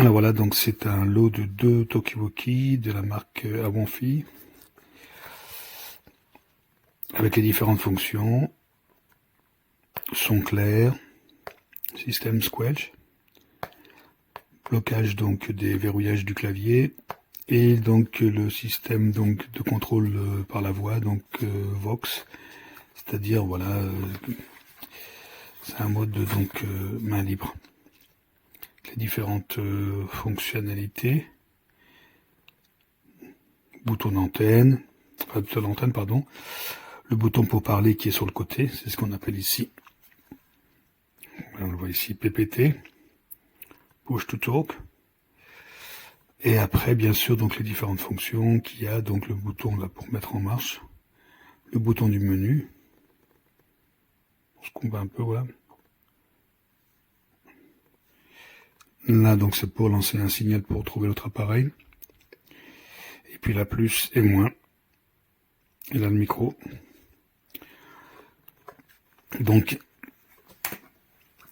Alors voilà, donc c'est un lot de 2 Talkie-Walkie de la marque Awonfi, avec les différentes fonctions, son clair, système squelch, blocage donc des verrouillages du clavier, et donc le système donc de contrôle par la voix, donc Vox, c'est-à-dire voilà, c'est un mode donc main libre. Les différentes fonctionnalités, bouton d'antenne, pardon, le bouton pour parler qui est sur le côté, c'est ce qu'on appelle ici, on le voit ici, PPT, Push to Talk, et après bien sûr donc les différentes fonctions qu'il y a, donc le bouton là pour mettre en marche, le bouton du menu, on se combat un peu, voilà. Là, donc, c'est pour lancer un signal pour trouver l'autre appareil. Et puis la plus et moins. Et là, le micro. Donc,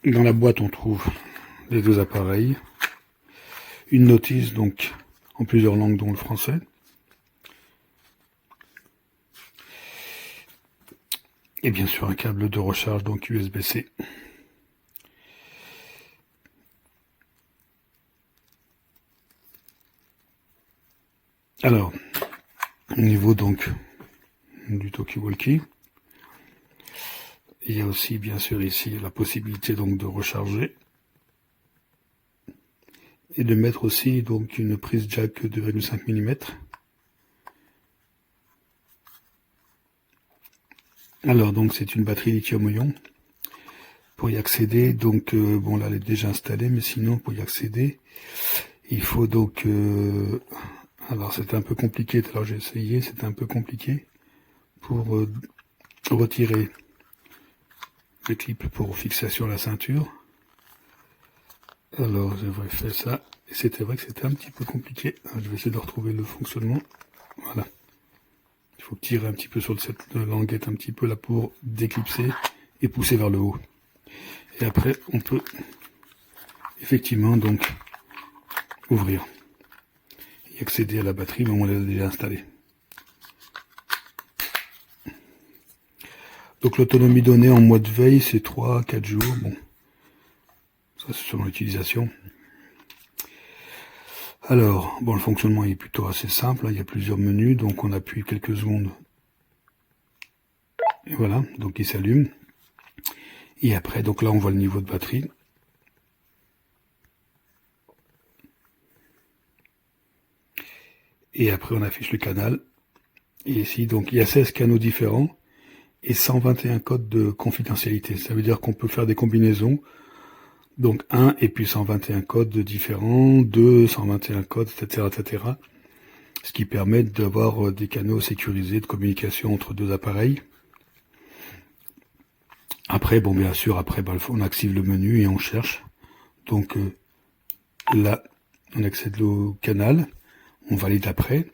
dans la boîte, on trouve les 2 appareils. Une notice, donc, en plusieurs langues, dont le français. Et bien sûr, un câble de recharge, donc USB-C. Alors, au niveau donc du Talkie-Walkie, il y a aussi bien sûr ici la possibilité donc de recharger et de mettre aussi donc une prise jack 2,5 mm. Alors donc c'est une batterie lithium-ion. Pour y accéder, donc bon là elle est déjà installée, mais sinon pour y accéder, il faut donc alors c'était un peu compliqué, alors j'ai essayé, c'était un peu compliqué pour retirer le clip pour fixation à la ceinture. Alors j'avais fait ça, et c'était vrai que c'était un petit peu compliqué. Alors, je vais essayer de retrouver le fonctionnement. Voilà. Il faut tirer un petit peu sur cette languette un petit peu là pour déclipser et pousser vers le haut. Et après on peut effectivement donc ouvrir et accéder à la batterie, mais on l'a déjà installée. Donc l'autonomie donnée en mois de veille, c'est 3-4 jours. Bon, ça c'est selon l'utilisation. Alors, bon, le fonctionnement est plutôt assez simple. Il y a plusieurs menus, donc on appuie quelques secondes. Et voilà, donc il s'allume. Et après, donc là on voit le niveau de batterie. Et après on affiche le canal. Et ici, donc il y a 16 canaux différents et 121 codes de confidentialité. Ça veut dire qu'on peut faire des combinaisons. Donc 1 et puis 121 codes différents, 2, 121 codes, etc., etc. Ce qui permet d'avoir des canaux sécurisés de communication entre 2 appareils. Après, bon, bien sûr, après, on active le menu et on cherche. Donc là, on accède au canal, on valide après.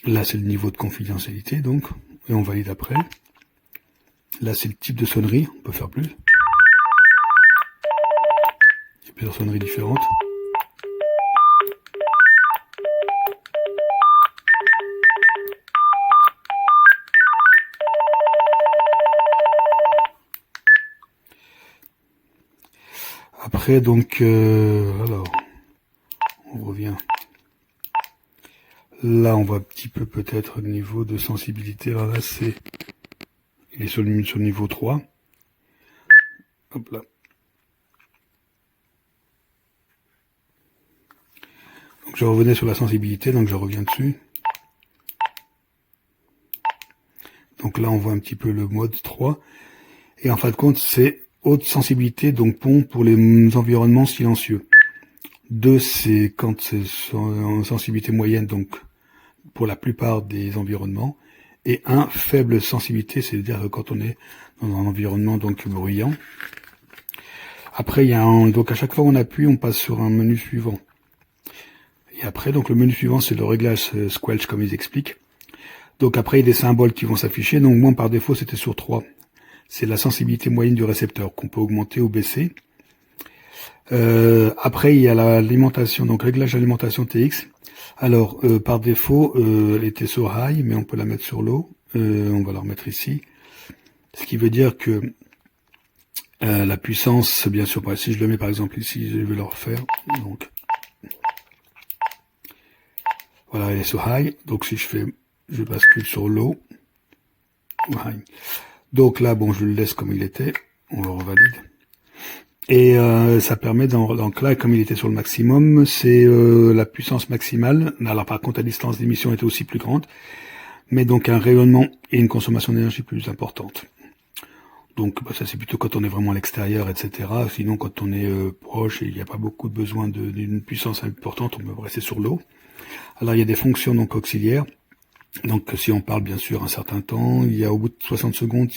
Là, c'est le niveau de confidentialité, donc, et on valide après. Là, c'est le type de sonnerie, on peut faire plus. Il y a plusieurs sonneries différentes. Après, donc, alors, on revient. Là, on voit un petit peu peut-être le niveau de sensibilité. Alors là, il est sur le niveau 3. Hop là. Donc, je revenais sur la sensibilité, donc je reviens dessus. Donc là, on voit un petit peu le mode 3. Et en fin de compte, c'est haute sensibilité, donc bon pour les environnements silencieux. 2, c'est quand c'est en sensibilité moyenne, donc pour la plupart des environnements. Et 1, faible sensibilité, c'est-à-dire quand on est dans un environnement donc bruyant. Après, il y a donc à chaque fois qu'on appuie, on passe sur un menu suivant. Et après, donc le menu suivant, c'est le réglage squelch, comme ils expliquent. Donc après, il y a des symboles qui vont s'afficher. Donc moi, par défaut, c'était sur 3. C'est la sensibilité moyenne du récepteur qu'on peut augmenter ou baisser. Après, il y a l'alimentation, donc réglage d'alimentation TX. Alors, par défaut, elle était sur high, mais on peut la mettre sur low. On va la remettre ici. Ce qui veut dire que la puissance, bien sûr, si je le mets par exemple ici, je vais le refaire. Donc, voilà, elle est sur high. Donc, si je bascule sur low ou high. Donc là, bon, je le laisse comme il était. On le revalide. Et ça permet, donc là, comme il était sur le maximum, c'est la puissance maximale. Alors par contre, la distance d'émission était aussi plus grande, mais donc un rayonnement et une consommation d'énergie plus importante. Donc bah, ça c'est plutôt quand on est vraiment à l'extérieur, etc. Sinon quand on est proche et il n'y a pas beaucoup de besoin d'une puissance importante, on peut rester sur l'eau. Alors il y a des fonctions donc auxiliaires. Donc si on parle bien sûr un certain temps, il y a au bout de 60 secondes,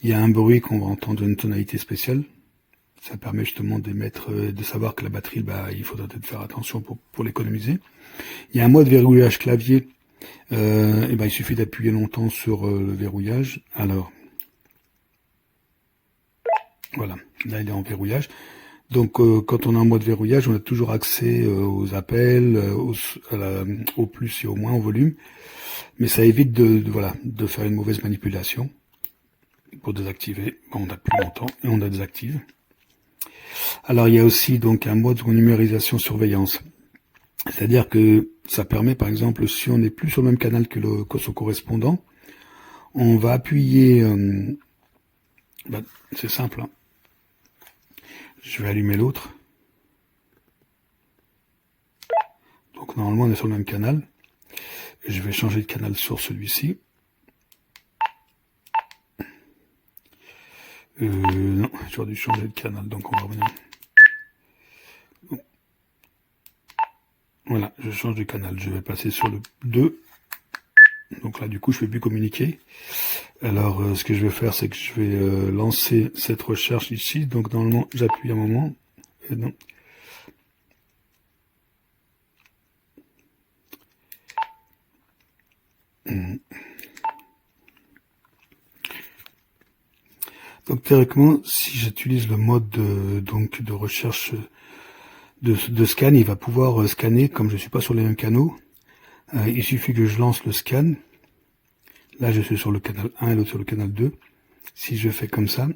il y a un bruit qu'on va entendre d'une tonalité spéciale. Ça permet justement de savoir que la batterie, bah, il faudra peut-être faire attention pour l'économiser. Il y a un mode verrouillage clavier. Et ben, il suffit d'appuyer longtemps sur le verrouillage. Alors, voilà, là il est en verrouillage. Donc, quand on est en mode verrouillage, on a toujours accès aux appels, au plus et au moins, au volume. Mais ça évite de faire une mauvaise manipulation. Pour désactiver, bon, on appuie longtemps et on la désactive. Alors il y a aussi donc un mode de numérisation surveillance. C'est-à-dire que ça permet par exemple si on n'est plus sur le même canal que son correspondant, on va appuyer, c'est simple, hein. Je vais allumer l'autre. Donc normalement on est sur le même canal. Je vais changer de canal sur celui-ci. Non, j'aurais dû changer de canal, donc on va revenir. Voilà, je change de canal, je vais passer sur le 2. Donc là, du coup, je ne vais plus communiquer. Alors, ce que je vais faire, c'est que je vais lancer cette recherche ici. Donc, normalement, j'appuie un moment. Et non. Donc, théoriquement, si j'utilise le mode de recherche de scan, il va pouvoir scanner, comme je ne suis pas sur les mêmes canaux. Il suffit que je lance le scan. Là, je suis sur le canal 1 et l'autre sur le canal 2. Si je fais comme ça,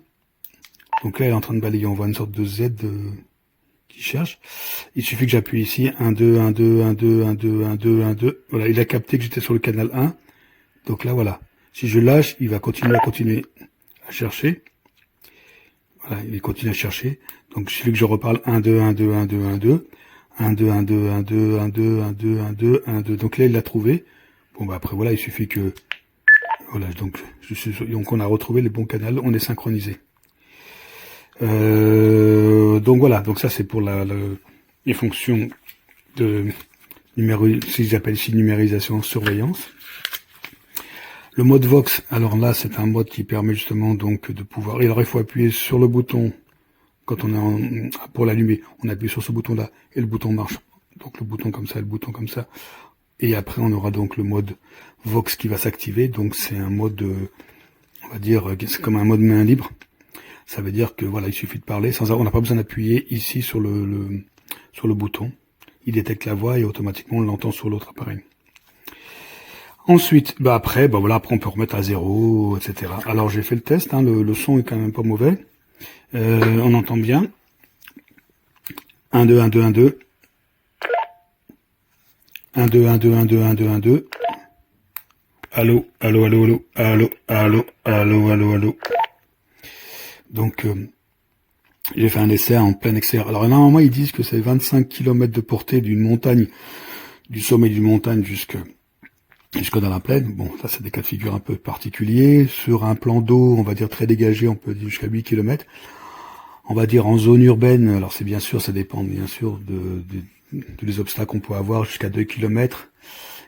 donc là, elle est en train de balayer. On voit une sorte de Z qui cherche. Il suffit que j'appuie ici. 1, 2, 1, 2, 1, 2, 1, 2, 1, 2, 1, 2. Voilà, il a capté que j'étais sur le canal 1. Donc là, voilà. Si je lâche, il va continuer à chercher. Voilà, il continue à chercher. Donc, il suffit que je reparle 1, 2, 1, 2, 1, 2, 1, 2. 1, 2, 1, 2, 1, 2, 1, 2, 1, 2, 1, 2, 1, 2. Donc là, il l'a trouvé. Bon, bah après, voilà, il suffit que... Voilà, donc on a retrouvé le bon canal, on est synchronisé. Donc voilà, donc ça c'est pour les fonctions de si j'appelle ici numérisation surveillance. Le mode Vox, alors là c'est un mode qui permet justement donc de pouvoir. Alors il faut appuyer sur le bouton quand on est pour l'allumer, on appuie sur ce bouton là et le bouton marche. Donc le bouton comme ça, le bouton comme ça. Et après, on aura donc le mode Vox qui va s'activer. Donc, c'est un mode, on va dire, c'est comme un mode main libre. Ça veut dire que voilà, il suffit de parler on n'a pas besoin d'appuyer ici sur le bouton. Il détecte la voix et automatiquement on l'entend sur l'autre appareil. Ensuite, après on peut remettre à 0, etc. Alors, j'ai fait le test. Hein, le son est quand même pas mauvais. On entend bien. 1, 2, 1, 2, 1, 2. 1, 2, 1, 2, 1, 2, 1, 2, 1, 2. Allô, allô, allô, allô, allô, allô, allô, allô, allô. Donc, j'ai fait un essai en plein extérieur. Alors, normalement, ils disent que c'est 25 km de portée d'une montagne, du sommet d'une montagne jusque dans la plaine. Bon, ça, c'est des cas de figure un peu particuliers. Sur un plan d'eau, on va dire très dégagé, on peut dire jusqu'à 8 km. On va dire en zone urbaine, alors c'est bien sûr, ça dépend bien sûr des obstacles qu'on peut avoir jusqu'à 2 km,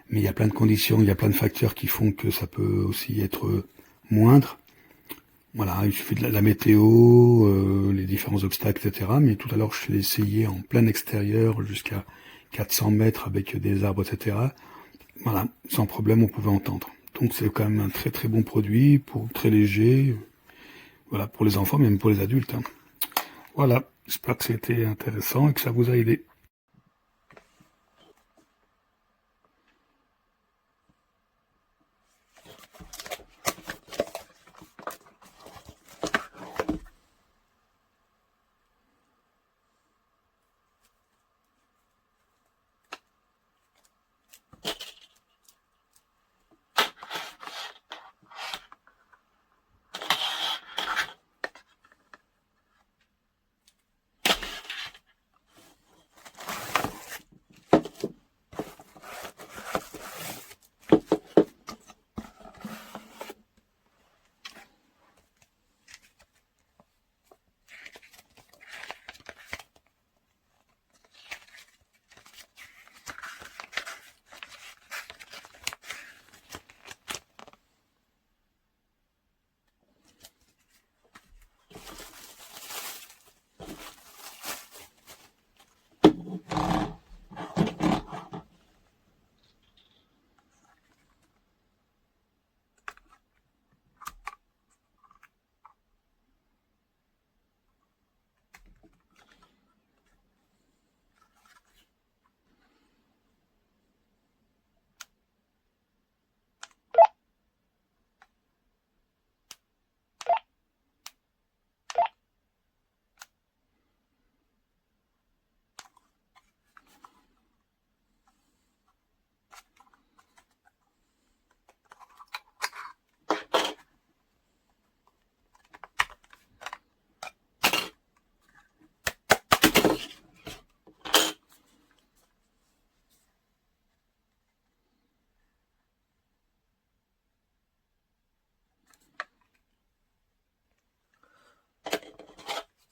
mais il y a plein de conditions, il y a plein de facteurs qui font que ça peut aussi être moindre. Voilà, il suffit de la météo, les différents obstacles, etc. Mais tout à l'heure, je l'ai essayé en plein extérieur jusqu'à 400 mètres avec des arbres, etc. Voilà, sans problème, on pouvait entendre. Donc c'est quand même un très très bon produit, très léger, voilà, pour les enfants, même pour les adultes. Hein. Voilà, j'espère que c'était intéressant et que ça vous a aidé.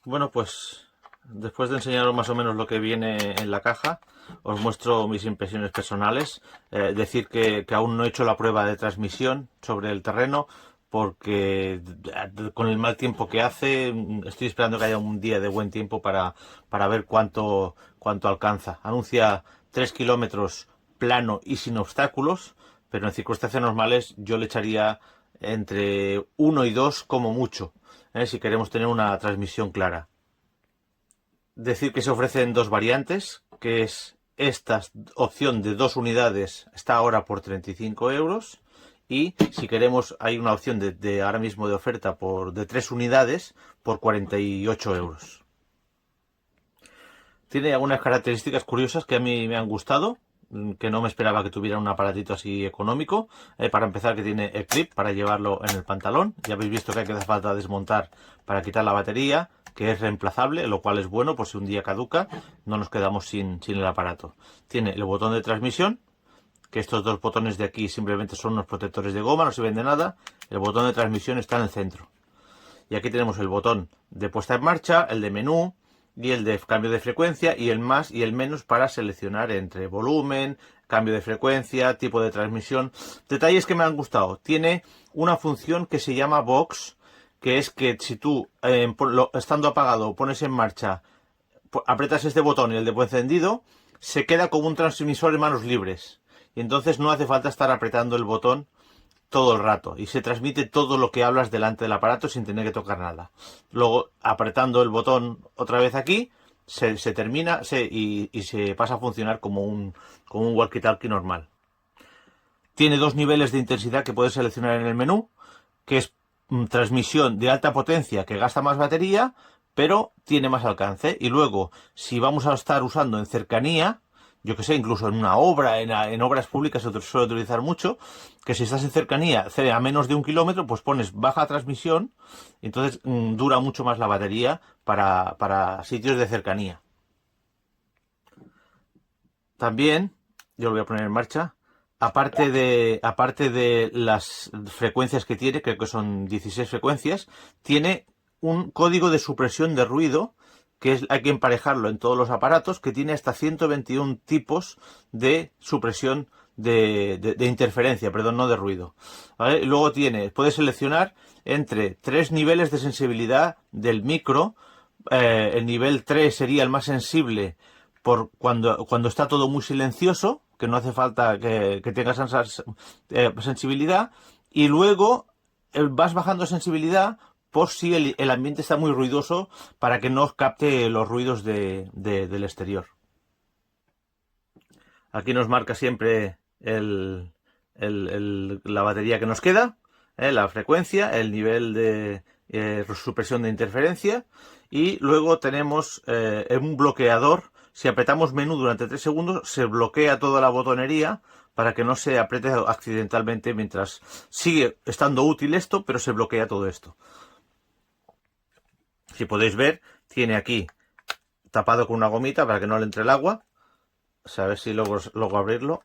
Bueno, pues después de enseñaros más o menos lo que viene en la caja, os muestro mis impresiones personales. Decir que aún no he hecho la prueba de transmisión sobre el terreno porque con el mal tiempo que hace, estoy esperando que haya un día de buen tiempo para ver cuánto alcanza. Anuncia 3 kilómetros plano y sin obstáculos, pero en circunstancias normales yo le echaría entre 1 y 2 como mucho, si queremos tener una transmisión clara. Decir que se ofrecen dos variantes, que es esta opción de 2 unidades, está ahora por 35 euros. Y si queremos, hay una opción de ahora mismo de oferta de 3 unidades por 48 euros. Tiene algunas características curiosas que a mí me han gustado, que no me esperaba que tuviera un aparatito así económico. Para empezar, que tiene el clip para llevarlo en el pantalón. Ya habéis visto que hace falta desmontar para quitar la batería, que es reemplazable, lo cual es bueno por si un día caduca, no nos quedamos sin el aparato. Tiene el botón de transmisión, que estos dos botones de aquí simplemente son unos protectores de goma, no sirven de nada. El botón de transmisión está en el centro. Y aquí tenemos el botón de puesta en marcha, el de menú y el de cambio de frecuencia, y el más y el menos para seleccionar entre volumen, cambio de frecuencia, tipo de transmisión. Detalles que me han gustado. Tiene una función que se llama Box, que es que si tú, estando apagado, pones en marcha, apretas este botón y el de encendido, se queda como un transmisor en manos libres. Y entonces no hace falta estar apretando el botón todo el rato y se transmite todo lo que hablas delante del aparato sin tener que tocar nada. Luego, apretando el botón otra vez aquí, se termina y se pasa a funcionar como un walkie-talkie normal. Tiene dos niveles de intensidad que puedes seleccionar en el menú, que es transmisión de alta potencia que gasta más batería, pero tiene más alcance. Y luego, si vamos a estar usando en cercanía, yo que sé, incluso en una obra, en obras públicas se suele utilizar mucho, que si estás en cercanía, a menos de 1 kilómetro, pues pones baja transmisión, y entonces dura mucho más la batería para sitios de cercanía. También, yo lo voy a poner en marcha, aparte de las frecuencias que tiene, creo que son 16 frecuencias, tiene un código de supresión de ruido, que hay que emparejarlo en todos los aparatos, que tiene hasta 121 tipos de supresión de interferencia, perdón, no de ruido. ¿Vale? Luego puedes seleccionar entre 3 niveles de sensibilidad del micro. El nivel 3 sería el más sensible por cuando está todo muy silencioso, que no hace falta que tengas sensibilidad, y luego vas bajando sensibilidad por si el ambiente está muy ruidoso, para que no os capte los ruidos del exterior. Aquí nos marca siempre la batería que nos queda, la frecuencia, el nivel de supresión de interferencia, y luego tenemos un bloqueador. Si apretamos menú durante 3 segundos, se bloquea toda la botonería para que no se apriete accidentalmente, mientras sigue estando útil esto, pero se bloquea todo esto. Si podéis ver, tiene aquí tapado con una gomita para que no le entre el agua. A ver si logro abrirlo.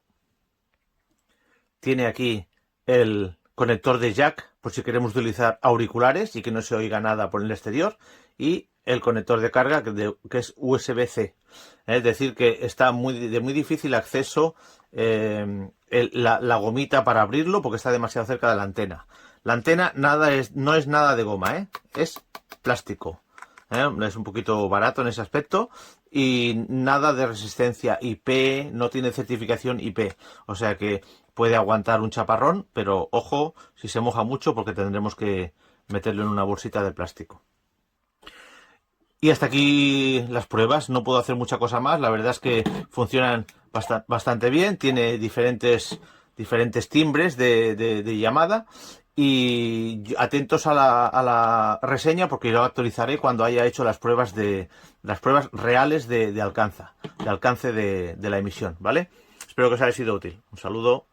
Tiene aquí el conector de jack, por si queremos utilizar auriculares y que no se oiga nada por el exterior. Y el conector de carga, que es USB-C. Es decir, que está de muy difícil acceso la gomita para abrirlo, porque está demasiado cerca de la antena. La antena no es nada de goma, es plástico. Es un poquito barato en ese aspecto, y nada de resistencia IP, no tiene certificación IP, o sea que puede aguantar un chaparrón, pero ojo si se moja mucho, porque tendremos que meterlo en una bolsita de plástico. Y hasta aquí las pruebas. No puedo hacer mucha cosa más. La verdad es que funcionan bastante bien. Tiene diferentes timbres de llamada. Y atentos a la reseña, porque yo actualizaré cuando haya hecho las pruebas reales de alcance de la emisión, ¿vale? Espero que os haya sido útil. Un saludo.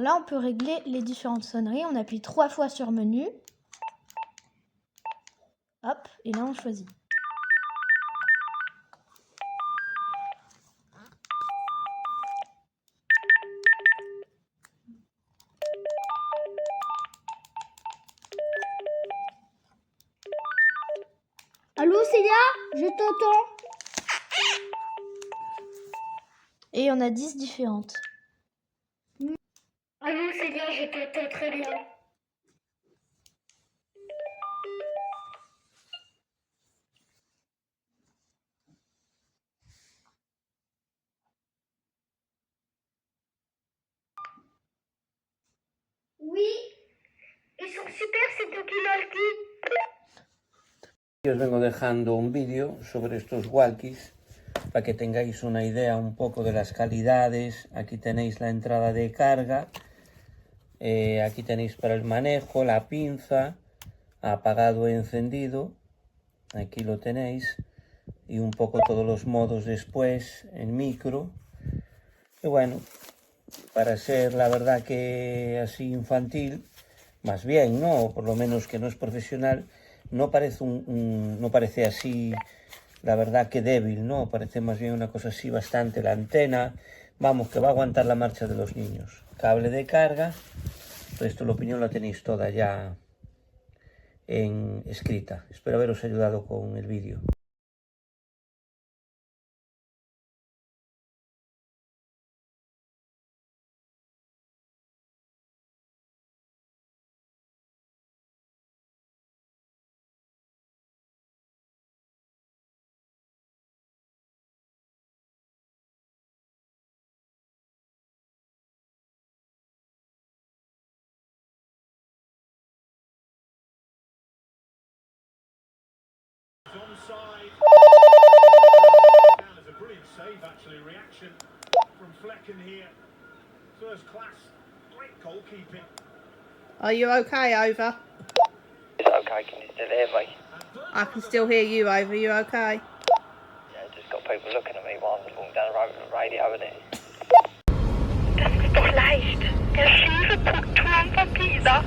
là, on peut régler les différentes sonneries. On appuie 3 fois sur menu. Hop, et là on choisit. Allô Célia, je t'entends. Et on a 10 différentes. Allô Célia, je t'entends très bien. Oui, ils sont super ces walkie-talkies. Os vengo dejando un vídeo sobre estos walkies para que tengáis una idea un poco de las calidades. Aquí tenéis la entrada de carga, aquí tenéis para el manejo, la pinza, apagado e encendido, aquí lo tenéis, y un poco todos los modos después en micro. Y bueno, para ser la verdad que así infantil, más bien, ¿no? O por lo menos que no es profesional, no parece no parece así, la verdad que débil, ¿no? Parece más bien una cosa así bastante, la antena, vamos, que va a aguantar la marcha de los niños. Cable de carga, pues esto la opinión la tenéis toda ya escrita. Espero haberos ayudado con el vídeo. Onside. There's a brilliant save, actually. Reaction from Flecken here. First class. Great goalkeeping. Are you okay, Over? Is it okay? Can you still hear me? I can still hear you, Over. You okay? Yeah, just got people looking at me while I'm walking down the road with the radio in it. Das ist doch leicht. Der schiefe Turm von Pisa.